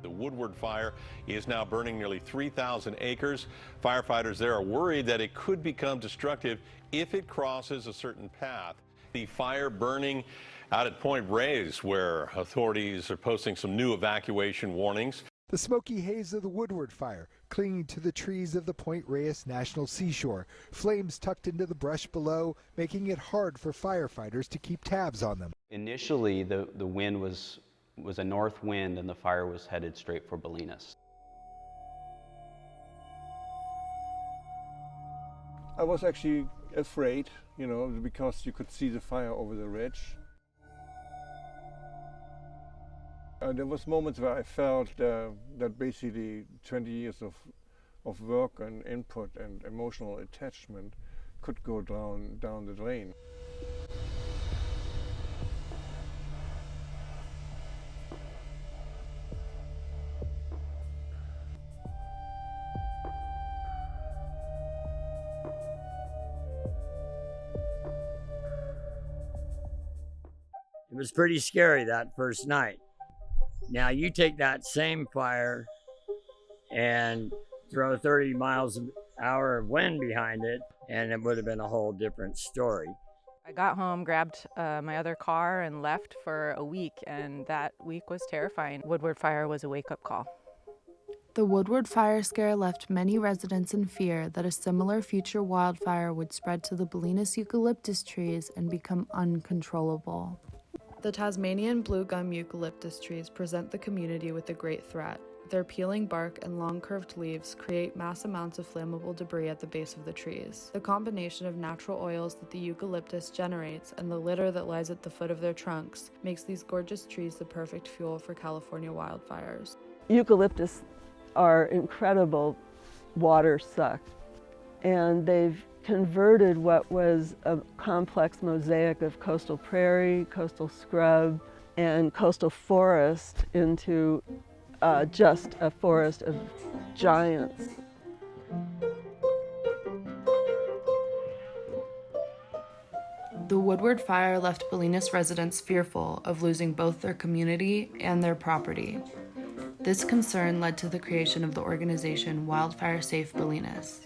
The Woodward fire is now burning nearly 3,000 acres. Firefighters there are worried that it could become destructive if it crosses a certain path. The fire burning out at Point Reyes, where authorities are posting some new evacuation warnings. The smoky haze of the Woodward fire clinging to the trees of the Point Reyes National Seashore. Flames tucked into the brush below, making it hard for firefighters to keep tabs on them. Initially, the wind was a north wind and the fire was headed straight for Bolinas. I was actually afraid, because you could see the fire over the ridge. There was moments where I felt that basically 20 years of work and input and emotional attachment could go down the drain. It was pretty scary that first night. Now you take that same fire and throw 30 miles an hour of wind behind it, and it would have been a whole different story. I got home, grabbed my other car, and left for a week, and that week was terrifying. Woodward fire was a wake-up call. The Woodward fire scare left many residents in fear that a similar future wildfire would spread to the Bolinas eucalyptus trees and become uncontrollable. The Tasmanian blue gum eucalyptus trees present the community with a great threat. Their peeling bark and long curved leaves create mass amounts of flammable debris at the base of the trees. The combination of natural oils that the eucalyptus generates and the litter that lies at the foot of their trunks makes these gorgeous trees the perfect fuel for California wildfires. Eucalyptus are incredible water suck, and they've converted what was a complex mosaic of coastal prairie, coastal scrub, and coastal forest into just a forest of giants. The Woodward fire left Bolinas residents fearful of losing both their community and their property. This concern led to the creation of the organization Wildfire Safe Bolinas.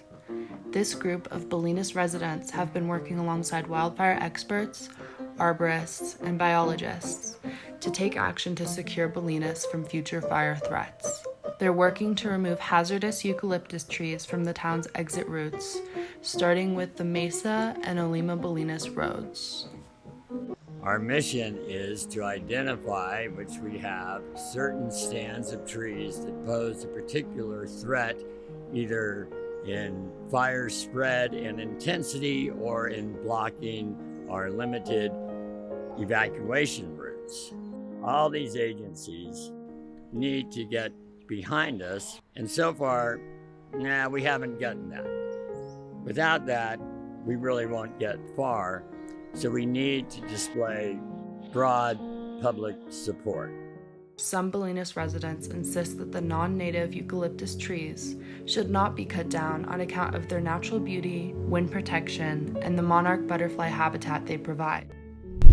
This group of Bolinas residents have been working alongside wildfire experts, arborists, and biologists to take action to secure Bolinas from future fire threats. They're working to remove hazardous eucalyptus trees from the town's exit routes, starting with the Mesa and Olima-Bolinas roads. Our mission is to identify, which we have, certain stands of trees that pose a particular threat, either in fire spread and intensity or in blocking our limited evacuation routes. All these agencies need to get behind us, and so far, we haven't gotten that. Without that, we really won't get far, so we need to display broad public support. Some Bolinas residents insist that the non-native eucalyptus trees should not be cut down on account of their natural beauty, wind protection, and the monarch butterfly habitat they provide.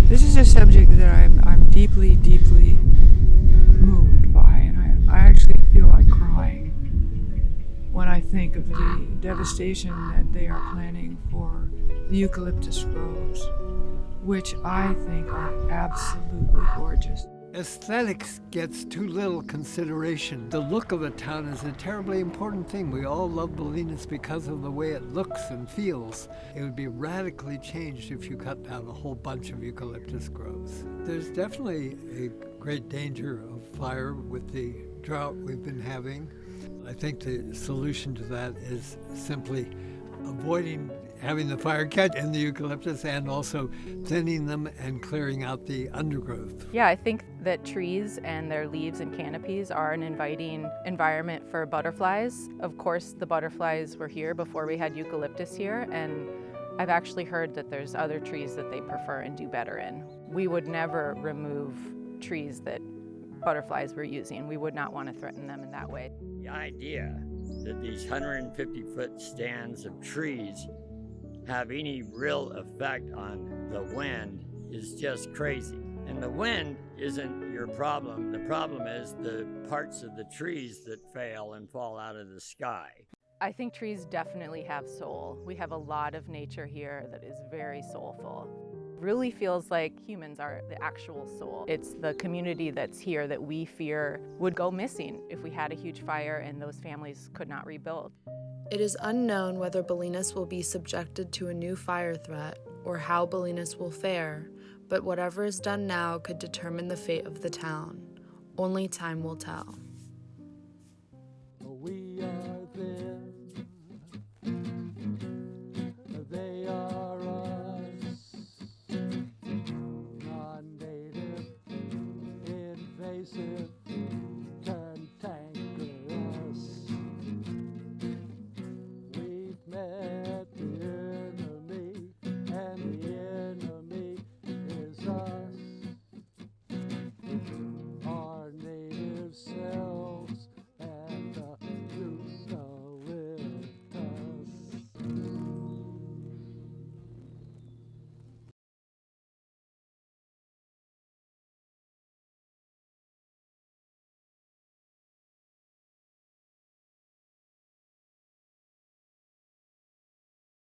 This is a subject that I'm deeply, deeply moved by, and I actually feel like crying when I think of the devastation that they are planning for the eucalyptus groves, which I think are absolutely gorgeous. Aesthetics gets too little consideration. The look of a town is a terribly important thing. We all love Bolinas because of the way it looks and feels. It would be radically changed if you cut down a whole bunch of eucalyptus groves. There's definitely a great danger of fire with the drought we've been having. I think the solution to that is simply avoiding having the fire catch in the eucalyptus and also thinning them and clearing out the undergrowth. Yeah, I think that trees and their leaves and canopies are an inviting environment for butterflies. Of course, the butterflies were here before we had eucalyptus here, and I've actually heard that there's other trees that they prefer and do better in. We would never remove trees that butterflies were using. We would not want to threaten them in that way. The idea that these 150-foot stands of trees have any real effect on the wind is just crazy. And the wind isn't your problem. The problem is the parts of the trees that fail and fall out of the sky. I think trees definitely have soul. We have a lot of nature here that is very soulful. Really feels like humans are the actual soul. It's the community that's here that we fear would go missing if we had a huge fire and those families could not rebuild. It is unknown whether Bolinas will be subjected to a new fire threat or how Bolinas will fare, but whatever is done now could determine the fate of the town. Only time will tell. We are them, they are us, non-native, invasive,